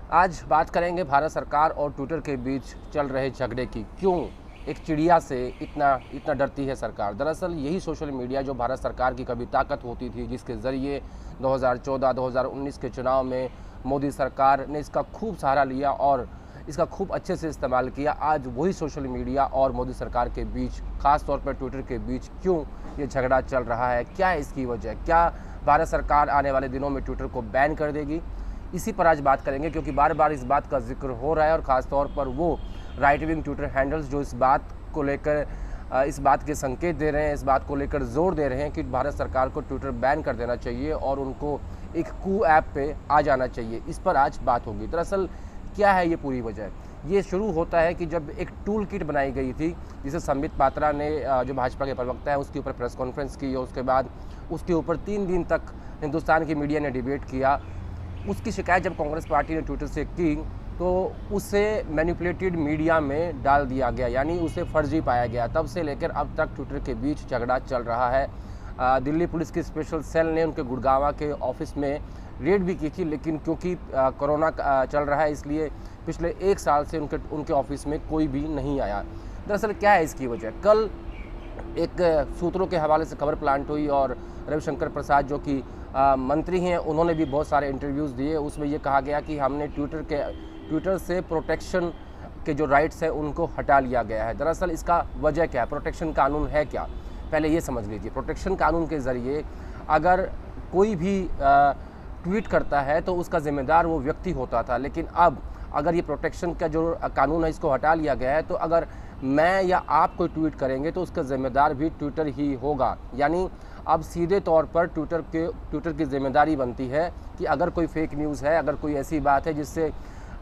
आज बात करेंगे भारत सरकार और ट्विटर के बीच चल रहे झगड़े की। क्यों एक चिड़िया से इतना इतना डरती है सरकार। दरअसल यही सोशल मीडिया जो भारत सरकार की कभी ताकत होती थी, जिसके ज़रिए 2014-2019 के चुनाव में मोदी सरकार ने इसका खूब सहारा लिया और इसका खूब अच्छे से इस्तेमाल किया। आज वही सोशल मीडिया और मोदी सरकार के बीच, ख़ास तौर पर ट्विटर के बीच क्यों ये झगड़ा चल रहा है, क्या है इसकी वजह, क्या भारत सरकार आने वाले दिनों में ट्विटर को बैन कर देगी, इसी पर आज बात करेंगे। क्योंकि बार बार इस बात का जिक्र हो रहा है और ख़ास तौर पर वो राइट विंग ट्विटर हैंडल्स जो इस बात को लेकर इस बात के संकेत दे रहे हैं, इस बात को लेकर जोर दे रहे हैं कि भारत सरकार को ट्विटर बैन कर देना चाहिए और उनको एक कू ऐप पे आ जाना चाहिए। इस पर आज बात होगी। दरअसल क्या है ये पूरी वजह। ये शुरू होता है कि जब एक टूल किट बनाई गई थी, जिसे संबित पात्रा ने, जो भाजपा के प्रवक्ता है, उसके ऊपर प्रेस कॉन्फ्रेंस की और उसके बाद उसके ऊपर 3 दिन तक हिंदुस्तान की मीडिया ने डिबेट किया। उसकी शिकायत जब कांग्रेस पार्टी ने ट्विटर से की तो उसे मैनिपुलेटेड मीडिया में डाल दिया गया, यानी उसे फर्जी पाया गया। तब से लेकर अब तक ट्विटर के बीच झगड़ा चल रहा है। दिल्ली पुलिस की स्पेशल सेल ने उनके गुड़गांव के ऑफिस में रेड भी की थी, लेकिन क्योंकि कोरोना चल रहा है इसलिए पिछले 1 साल से उनके ऑफिस में कोई भी नहीं आया। दरअसल क्या है इसकी वजह। कल एक सूत्रों के हवाले से खबर प्लांट हुई और रविशंकर प्रसाद जो कि मंत्री हैं, उन्होंने भी बहुत सारे इंटरव्यूज़ दिए। उसमें ये कहा गया कि हमने ट्विटर से प्रोटेक्शन के जो राइट्स हैं उनको हटा लिया गया है। दरअसल इसका वजह क्या है, प्रोटेक्शन कानून है क्या, पहले ये समझ लीजिए। प्रोटेक्शन कानून के ज़रिए अगर कोई भी ट्वीट करता है तो उसका जिम्मेदार वो व्यक्ति होता था, लेकिन अब अगर ये प्रोटेक्शन का जो कानून है इसको हटा लिया गया है तो अगर मैं या आप कोई ट्वीट करेंगे तो उसका जिम्मेदार भी ट्विटर ही होगा। यानी अब सीधे तौर पर ट्विटर की जिम्मेदारी बनती है कि अगर कोई फेक न्यूज़ है, अगर कोई ऐसी बात है जिससे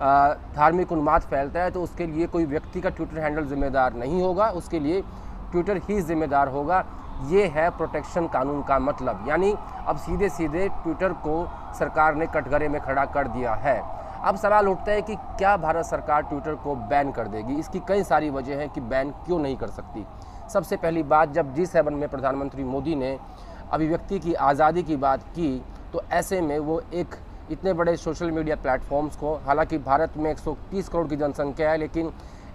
धार्मिक उन्माद फैलता है, तो उसके लिए कोई व्यक्ति का ट्विटर हैंडल जिम्मेदार नहीं होगा, उसके लिए ट्विटर ही जिम्मेदार होगा। ये है प्रोटेक्शन कानून का मतलब। यानी अब सीधे सीधे ट्विटर को सरकार ने कटघरे में खड़ा कर दिया है। अब सवाल उठता है कि क्या भारत सरकार ट्विटर को बैन कर देगी। इसकी कई सारी वजह हैं कि बैन क्यों नहीं कर सकती। सबसे पहली बात, जब G7 में प्रधानमंत्री मोदी ने अभिव्यक्ति की आज़ादी की बात की तो ऐसे में वो एक इतने बड़े सोशल मीडिया प्लेटफॉर्म्स को, हालांकि भारत में 130 करोड़ की जनसंख्या है, लेकिन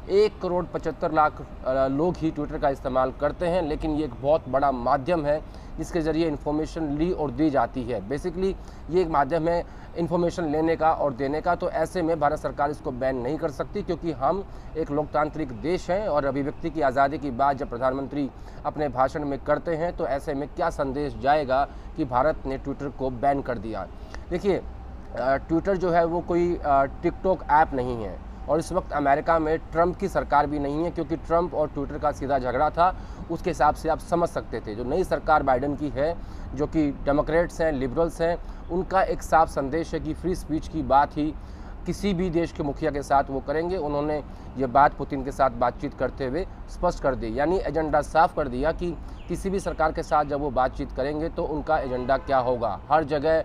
1,75,00,000 लोग ही ट्विटर का इस्तेमाल करते हैं, लेकिन ये एक बहुत बड़ा माध्यम है जिसके ज़रिए इन्फॉर्मेशन ली और दी जाती है। बेसिकली ये एक माध्यम है इन्फॉर्मेशन लेने का और देने का। तो ऐसे में भारत सरकार इसको बैन नहीं कर सकती, क्योंकि हम एक लोकतांत्रिक देश हैं और अभिव्यक्ति की आज़ादी की बात जब प्रधानमंत्री अपने भाषण में करते हैं तो ऐसे में क्या संदेश जाएगा कि भारत ने ट्विटर को बैन कर दिया। देखिए, ट्विटर जो है वो कोई टिकटॉक ऐप नहीं है और इस वक्त अमेरिका में ट्रंप की सरकार भी नहीं है, क्योंकि ट्रंप और ट्विटर का सीधा झगड़ा था। उसके हिसाब से आप समझ सकते थे। जो नई सरकार बाइडेन की है, जो कि डेमोक्रेट्स हैं, लिबरल्स हैं, उनका एक साफ संदेश है कि फ्री स्पीच की बात ही किसी भी देश के मुखिया के साथ वो करेंगे। उन्होंने ये बात पुतिन के साथ बातचीत करते हुए स्पष्ट कर दी, यानी एजेंडा साफ कर दिया कि किसी भी सरकार के साथ जब वो बातचीत करेंगे तो उनका एजेंडा क्या होगा। हर जगह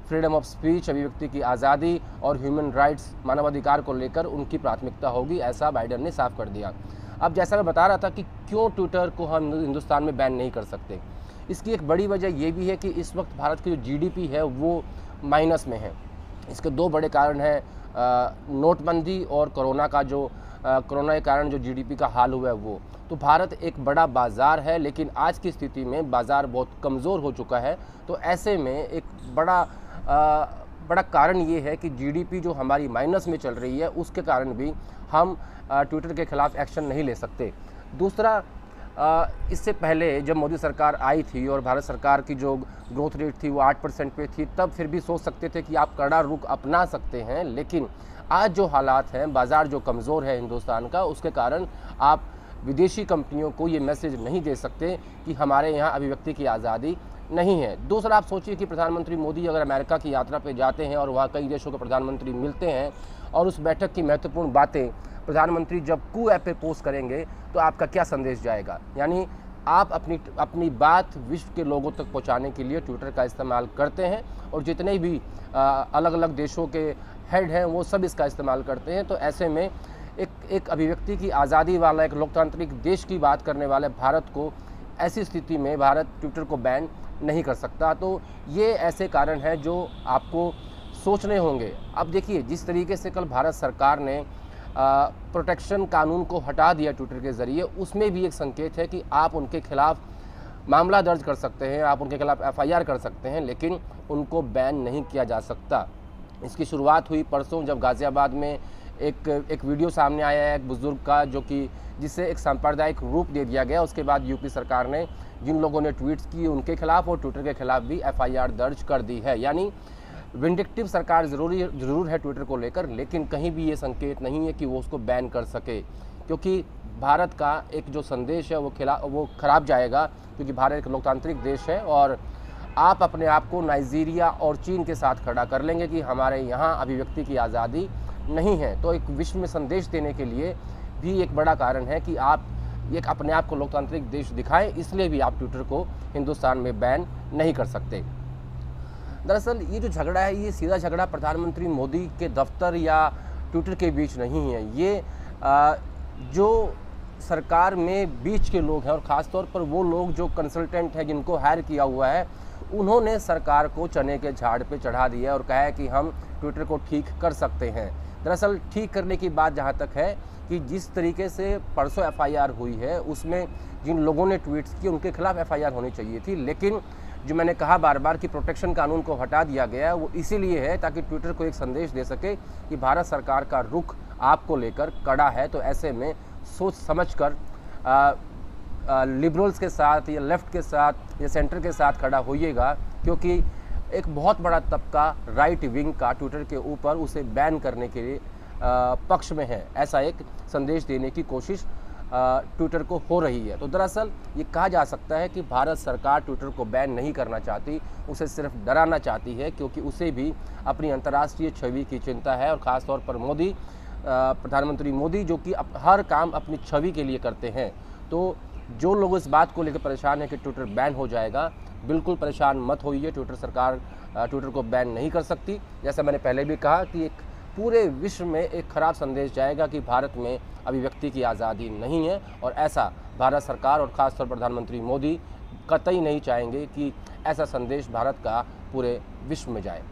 फ्रीडम ऑफ स्पीच, अभिव्यक्ति की आज़ादी और ह्यूमन राइट्स, मानवाधिकार को लेकर उनकी प्राथमिकता होगी, ऐसा बाइडेन ने साफ कर दिया। अब जैसा मैं बता रहा था कि क्यों ट्विटर को हम हिंदुस्तान में बैन नहीं कर सकते, इसकी एक बड़ी वजह ये भी है कि इस वक्त भारत की जो GDP है वो माइनस में है। इसके 2 बड़े कारण हैं, नोटबंदी और कोरोना के कारण जो GDP का हाल हुआ है वो। तो भारत एक बड़ा बाज़ार है, लेकिन आज की स्थिति में बाज़ार बहुत कमज़ोर हो चुका है। तो ऐसे में एक बड़ा कारण ये है कि GDP जो हमारी माइनस में चल रही है, उसके कारण भी हम ट्विटर के खिलाफ एक्शन नहीं ले सकते। दूसरा, इससे पहले जब मोदी सरकार आई थी और भारत सरकार की जो ग्रोथ रेट थी वो 8% पे थी, तब फिर भी सोच सकते थे कि आप कड़ा रुख अपना सकते हैं। लेकिन आज जो हालात हैं, बाज़ार जो कमज़ोर है हिंदुस्तान का, उसके कारण आप विदेशी कंपनियों को ये मैसेज नहीं दे सकते कि हमारे यहाँ अभिव्यक्ति की आज़ादी नहीं है। दूसरा, आप सोचिए कि प्रधानमंत्री मोदी अगर अमेरिका की यात्रा पे जाते हैं और वहाँ कई देशों के प्रधानमंत्री मिलते हैं और उस बैठक की महत्वपूर्ण बातें प्रधानमंत्री जब कू ऐप पे पोस्ट करेंगे तो आपका क्या संदेश जाएगा। यानी आप अपनी बात विश्व के लोगों तक पहुंचाने के लिए ट्विटर का इस्तेमाल करते हैं और जितने भी अलग अलग देशों के हेड हैं वो सब इसका इस्तेमाल करते हैं। तो ऐसे में एक अभिव्यक्ति की आज़ादी वाला, एक लोकतांत्रिक देश की बात करने वाले भारत को, ऐसी स्थिति में भारत ट्विटर को बैन नहीं कर सकता। तो ये ऐसे कारण हैं जो आपको सोचने होंगे। अब देखिए, जिस तरीके से कल भारत सरकार ने प्रोटेक्शन कानून को हटा दिया ट्विटर के ज़रिए, उसमें भी एक संकेत है कि आप उनके खिलाफ मामला दर्ज कर सकते हैं, आप उनके खिलाफ एफआईआर कर सकते हैं, लेकिन उनको बैन नहीं किया जा सकता। इसकी शुरुआत हुई परसों, जब गाज़ियाबाद में एक वीडियो सामने आया है एक बुज़ुर्ग का, जो कि जिसे एक सांप्रदायिक रूप दे दिया गया। उसके बाद यूपी सरकार ने जिन लोगों ने ट्वीट्स किए उनके खिलाफ और ट्विटर के खिलाफ भी एफआईआर दर्ज कर दी है। यानी विंडिक्टिव सरकार ज़रूर है ट्विटर को लेकर, लेकिन कहीं भी ये संकेत नहीं है कि वो उसको बैन कर सके, क्योंकि भारत का एक जो संदेश है वो खराब जाएगा, क्योंकि भारत एक लोकतांत्रिक देश है और आप अपने आप को नाइजीरिया और चीन के साथ खड़ा कर लेंगे कि हमारे यहाँ अभिव्यक्ति की आज़ादी नहीं है। तो एक विश्व में संदेश देने के लिए भी एक बड़ा कारण है कि आप एक अपने आप को लोकतांत्रिक देश दिखाएं, इसलिए भी आप ट्विटर को हिंदुस्तान में बैन नहीं कर सकते। दरअसल ये जो झगड़ा है, ये सीधा झगड़ा प्रधानमंत्री मोदी के दफ्तर या ट्विटर के बीच नहीं है। ये जो सरकार में बीच के लोग हैं, और ख़ास तौर पर वो लोग जो कंसल्टेंट हैं जिनको हायर किया हुआ है, उन्होंने सरकार को चने के झाड़ पे चढ़ा दिया और कहा है कि हम ट्विटर को ठीक कर सकते हैं। दरअसल ठीक करने की बात जहाँ तक है कि जिस तरीके से परसों एफआईआर हुई है, उसमें जिन लोगों ने ट्वीट्स किए उनके खिलाफ एफआईआर होनी चाहिए थी, लेकिन जो मैंने कहा बार बार कि प्रोटेक्शन कानून को हटा दिया गया है, वो इसीलिए है ताकि ट्विटर को एक संदेश दे सके कि भारत सरकार का रुख आपको लेकर कड़ा है। तो ऐसे में सोच समझ कर लिबरल्स के साथ या लेफ़्ट के साथ या सेंटर के साथ खड़ा होइएगा, क्योंकि एक बहुत बड़ा तबका राइट विंग का ट्विटर के ऊपर उसे बैन करने के लिए पक्ष में है। ऐसा एक संदेश देने की कोशिश ट्विटर को हो रही है। तो दरअसल ये कहा जा सकता है कि भारत सरकार ट्विटर को बैन नहीं करना चाहती, उसे सिर्फ डराना चाहती है, क्योंकि उसे भी अपनी अंतर्राष्ट्रीय छवि की चिंता है। और ख़ास तौर पर प्रधानमंत्री मोदी जो कि हर काम अपनी छवि के लिए करते हैं। तो जो लोग इस बात को लेकर परेशान हैं कि ट्विटर बैन हो जाएगा, बिल्कुल परेशान मत होइए। ट्विटर सरकार ट्विटर को बैन नहीं कर सकती। जैसा मैंने पहले भी कहा कि एक पूरे विश्व में एक खराब संदेश जाएगा कि भारत में अभिव्यक्ति की आज़ादी नहीं है, और ऐसा भारत सरकार और ख़ासतौर पर प्रधानमंत्री मोदी कतई नहीं चाहेंगे कि ऐसा संदेश भारत का पूरे विश्व में जाए।